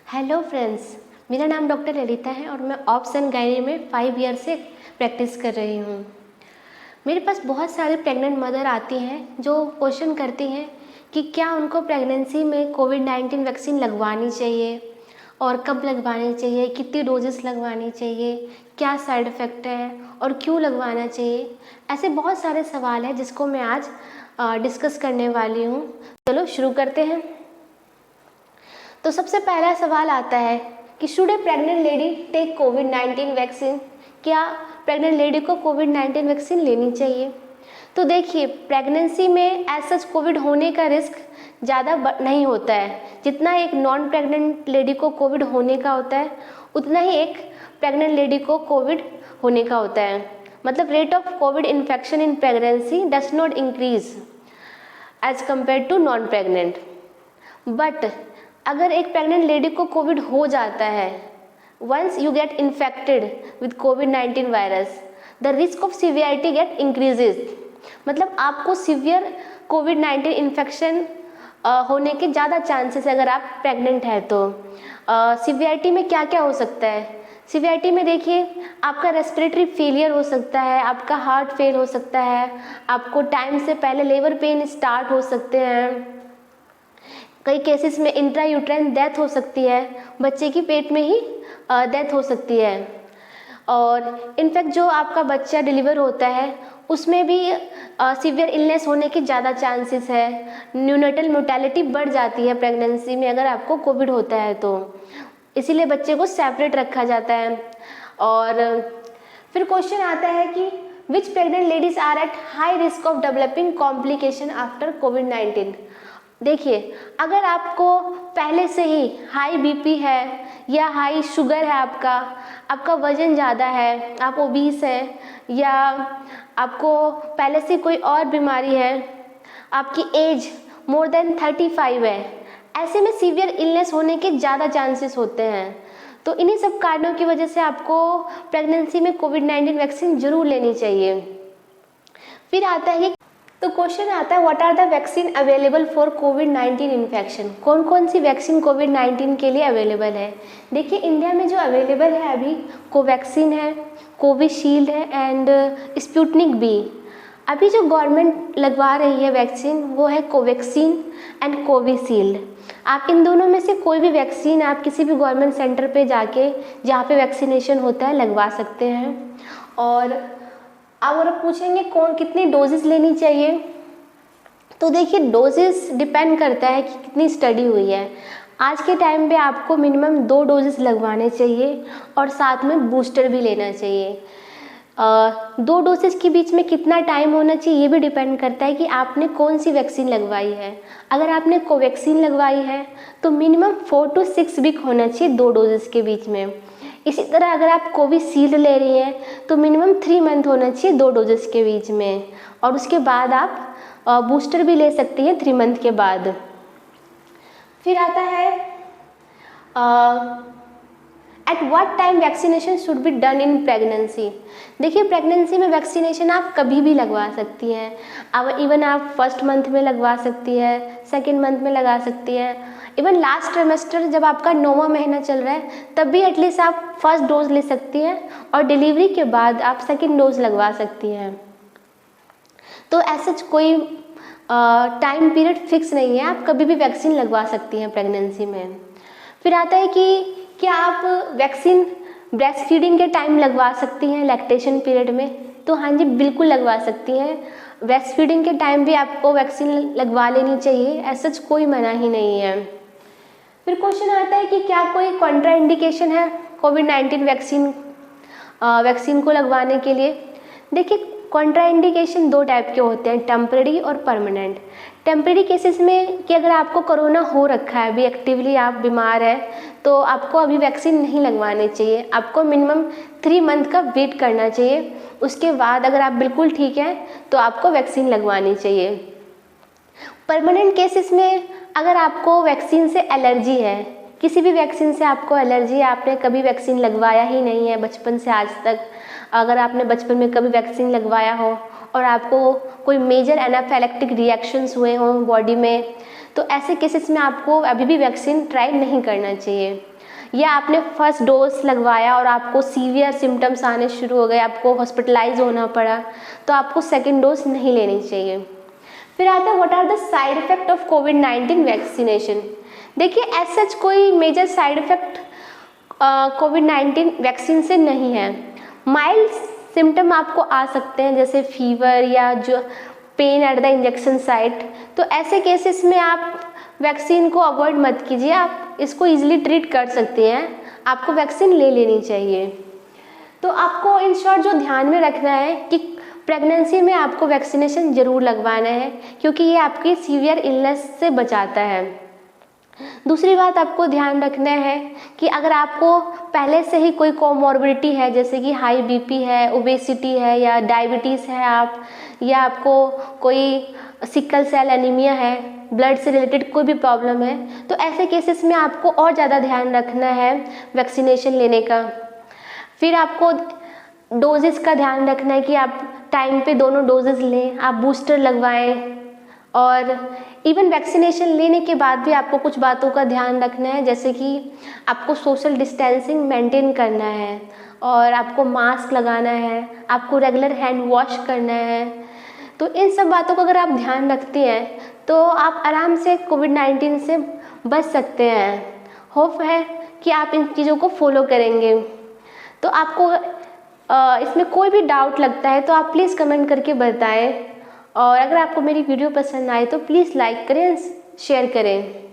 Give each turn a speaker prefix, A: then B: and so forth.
A: Hello friends, मेरा नाम doctor Lalita है और मैं ऑब्स एंड गायनी में 5 ईयर से प्रैक्टिस कर रही हूँ। मेरे पास बहुत सारे प्रेग्नेंट मदर आती हैं जो क्वेश्चन करती हैं कि क्या उनको प्रेगनेंसी में कोविड-19 वैक्सीन लगवानी चाहिए और कब लगवानी चाहिए, कितनी डोजेस लगवानी चाहिए, क्या साइड इफ़ेक्ट है और क्यों लगवाना चाहिए। ऐसे बहुत सारे सवाल हैं जिसको मैं आज डिस्कस करने वाली हूँ। चलो शुरू करते हैं। तो सबसे पहला सवाल आता है कि should a pregnant lady take कोविड-19 वैक्सीन। क्या प्रेग्नेंट लेडी को कोविड-19 वैक्सीन लेनी चाहिए? तो देखिए, प्रेगनेंसी में एज सच कोविड होने का रिस्क ज़्यादा नहीं होता है। जितना एक नॉन प्रेग्नेंट लेडी को कोविड होने का होता है उतना ही एक प्रेग्नेंट लेडी को कोविड होने का होता है। मतलब rate of COVID infection in pregnancy does not increase as compare to non pregnant. But अगर एक प्रेग्नेंट लेडी को कोविड हो जाता है, once you get infected with कोविड-19 virus, the risk of severity get increases. मतलब आपको सीवियर कोविड-19 infection होने के ज़्यादा चांसेस अगर आप प्रेग्नेंट हैं तो। सीवियरिटी में क्या क्या हो सकता है? सीवियरिटी में देखिए, आपका रेस्पिरेटरी फेलियर हो सकता है, आपका हार्ट फेल हो सकता है, आपको टाइम से पहले लेबर पेन स्टार्ट हो सकते हैं, कई केसेस में इंट्रा यूट्राइन डेथ हो सकती है, बच्चे की पेट में ही डेथ हो सकती है। और इनफैक्ट जो आपका बच्चा डिलीवर होता है उसमें भी सीवियर इलनेस होने के ज़्यादा चांसेस है। न्यूनेटल मोर्टेलिटी बढ़ जाती है प्रेगनेंसी में अगर आपको कोविड होता है तो, इसीलिए बच्चे को सेपरेट रखा जाता है। और फिर क्वेश्चन आता है कि which pregnant ladies are at high risk of developing complication after कोविड-19। देखिए, अगर आपको पहले से ही हाई बीपी है या हाई शुगर है, आपका वज़न ज़्यादा है, आप ओबीस है, या आपको पहले से कोई और बीमारी है, आपकी एज मोर देन 35 है, ऐसे में सीवियर इलनेस होने के ज़्यादा चांसेस होते हैं। तो इन्हीं सब कारणों की वजह से आपको प्रेगनेंसी में कोविड-19 वैक्सीन ज़रूर लेनी चाहिए। फिर आता है तो क्वेश्चन आता है what are the vaccine available for कोविड-19 इन्फेक्शन। कौन कौन सी वैक्सीन कोविड-19 के लिए अवेलेबल है? देखिए, इंडिया में जो अवेलेबल है अभी कोवैक्सीन है, कोविशील्ड है एंड स्पुतनिक बी। अभी जो गवर्नमेंट लगवा रही है वैक्सीन वो है कोवैक्सीन एंड कोविशील्ड। आप इन दोनों में से कोई भी वैक्सीन आप किसी भी गवर्नमेंट सेंटर पे जाके जहाँ पे वैक्सीनेशन होता है लगवा सकते हैं। और अगर आप पूछेंगे कौन कितनी डोजेस लेनी चाहिए, तो देखिए डोजेस डिपेंड करता है कि कितनी स्टडी हुई है। आज के टाइम पे आपको मिनिमम 2 डोजेस लगवाने चाहिए और साथ में बूस्टर भी लेना चाहिए। 2 डोजेस के बीच में कितना टाइम होना चाहिए ये भी डिपेंड करता है कि आपने कौन सी वैक्सीन लगवाई है। अगर आपने कोवैक्सीन लगवाई है तो मिनिमम 4 to 6 वीक होना चाहिए 2 डोजेस के बीच में। इसी तरह अगर आप कोविशील्ड ले रही हैं तो मिनिमम 3 मंथ होना चाहिए 2 डोजेस के बीच में, और उसके बाद आप बूस्टर भी ले सकती हैं 3 मंथ के बाद। फिर आता है at what time vaccination should be done in pregnancy. देखिए, प्रेगनेंसी में वैक्सीनेशन आप कभी भी लगवा सकती हैं। अब इवन आप फर्स्ट मंथ में लगवा सकती है, सेकेंड मंथ में लगा सकती हैं, इवन लास्ट ट्रिमेस्टर जब आपका 9वां महीना चल रहा है तब भी एटलीस्ट आप फर्स्ट डोज ले सकती हैं, और डिलीवरी के बाद आप सेकेंड डोज लगवा सकती हैं। तो ऐसा कोई टाइम पीरियड फिक्स नहीं है, आप कभी भी वैक्सीन लगवा सकती हैं प्रेगनेंसी में। फिर आता है कि क्या आप वैक्सीन ब्रेस्ट फीडिंग के टाइम लगवा सकती हैं लैक्टेशन पीरियड में? तो हाँ जी, बिल्कुल लगवा सकती हैं। ब्रेस्ट फीडिंग के टाइम भी आपको वैक्सीन लगवा लेनी चाहिए, ऐसा कोई मना ही नहीं है। फिर क्वेश्चन आता है कि क्या कोई कॉन्ट्रा इंडिकेशन है कोविड-19 वैक्सीन को लगवाने के लिए? देखिए, कॉन्ट्रा इंडिकेशन 2 टाइप के होते हैं, टेम्परेरी और परमानेंट। टेम्परेरी केसेस में कि अगर आपको कोरोना हो रखा है, अभी एक्टिवली आप बीमार है, तो आपको अभी वैक्सीन नहीं लगवानी चाहिए। आपको मिनिमम 3 मंथ का वेट करना चाहिए, उसके बाद अगर आप बिल्कुल ठीक हैं तो आपको वैक्सीन लगवानी चाहिए। परमानेंट केसेस में अगर आपको वैक्सीन से एलर्जी है, किसी भी वैक्सीन से आपको एलर्जी है, आपने कभी वैक्सीन लगवाया ही नहीं है बचपन से आज तक, अगर आपने बचपन में कभी वैक्सीन लगवाया हो और आपको कोई मेजर एनाफिलेक्टिक रिएक्शंस हुए हों बॉडी में, तो ऐसे केसेस में आपको अभी भी वैक्सीन ट्राई नहीं करना चाहिए। या आपने फर्स्ट डोज लगवाया और आपको सीवियर सिम्टम्स आने शुरू हो गए, आपको हॉस्पिटलाइज होना पड़ा, तो आपको सेकेंड डोज नहीं लेनी चाहिए। फिर आता है what are the side effect of कोविड-19 वैक्सीनेशन। देखिए एज सच कोई मेजर साइड इफ़ेक्ट कोविड-19 वैक्सीन से नहीं है। माइल्ड सिम्टम आपको आ सकते हैं जैसे फीवर या जो pen at the injection site, तो ऐसे केसेस में आप वैक्सीन को अवॉइड मत कीजिए, आप इसको ईजिली ट्रीट कर सकते हैं, आपको वैक्सीन ले लेनी चाहिए। तो आपको इन शॉर्ट जो ध्यान में रखना है कि प्रेगनेंसी में आपको वैक्सीनेशन ज़रूर लगवाना है, क्योंकि ये आपकी सीवियर इलनेस से बचाता है। दूसरी बात आपको ध्यान रखना है कि अगर आपको पहले से ही कोई कोमॉर्बिडिटी है, जैसे कि हाई बीपी है, ओबेसिटी है या डायबिटीज़ है आप, या आपको कोई सिकल सेल एनीमिया है, ब्लड से रिलेटेड कोई भी प्रॉब्लम है, तो ऐसे केसेस में आपको और ज़्यादा ध्यान रखना है वैक्सीनेशन लेने का। फिर आपको डोजेस का ध्यान रखना है कि आप टाइम पे दोनों डोजेस लें, आप बूस्टर लगवाएं, और इवन वैक्सीनेशन लेने के बाद भी आपको कुछ बातों का ध्यान रखना है, जैसे कि आपको सोशल डिस्टेंसिंग मेंटेन करना है और आपको मास्क लगाना है, आपको रेगुलर हैंड वॉश करना है। तो इन सब बातों का अगर आप ध्यान रखते हैं तो आप आराम से कोविड-19 से बच सकते हैं। होप है कि आप इन चीज़ों को फॉलो करेंगे। तो आपको इसमें कोई भी डाउट लगता है तो आप प्लीज़ कमेंट करके बताएं, और अगर आपको मेरी वीडियो पसंद आए तो प्लीज़ लाइक करें, शेयर करें।